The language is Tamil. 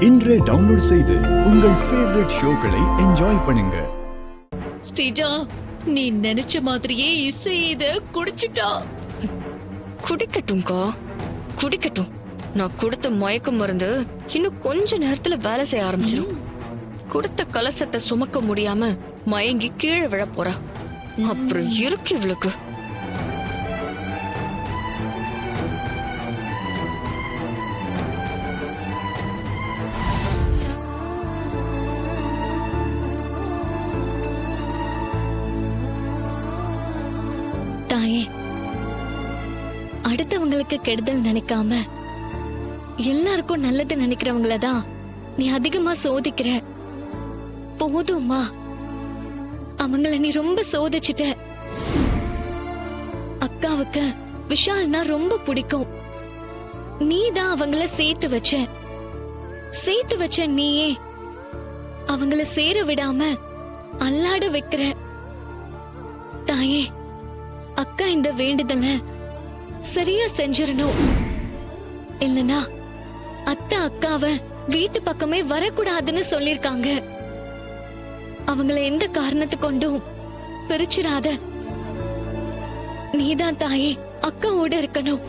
இன்றே டவுன்லோட் செய்து உங்கள் ஃபேவரட் ஷோக்களை என்ஜாய் பண்ணுங்க. ஸ்ரீஜா, நீ நினைச்ச மாதிரியே இசை இத குடிச்சிட்டா. குடிக்கட்டும்க்கா, குடிக்கட்டும். நான் கொடுத்த மயக்க மருந்து இன்னும் கொஞ்ச நேரத்துல வேலை செய்ய ஆரம்பிச்சிடும். கொடுத்த கலசத்தை சுமக்க முடியாம மயங்கி கீழே விழ போறா. அப்புறம் இருக்கு இவளுக்கு. தாயே, அடுத்தவங்களுக்கு கெடுதல் நினைக்காம எல்லாருக்கும் நல்லது நினைக்கிறவங்களதான் நீ அதிகமா சோதிக்கிற. போதும்மா, அவங்கள நீ ரொம்ப சோதிச்சுட்ட. அக்காவுக்கு விஷால்னா ரொம்ப பிடிக்கும். நீதான் அவங்கள சேர்த்து வச்ச நீயே அவங்கள சேர விடாம அல்லாட வைக்கிற. தாயே, அக்கா இந்த வேண்டுதல சரியா செஞ்சிரணும். இல்லனா அத்தை அக்காவ வீட்டு பக்கமே வரக்கூடாதுன்னு சொல்லிருக்காங்க. அவங்கள எந்த காரணத்து கொண்டும் பிரிச்சிடாத. நீதான் தாயே அக்காவோட இருக்கணும்.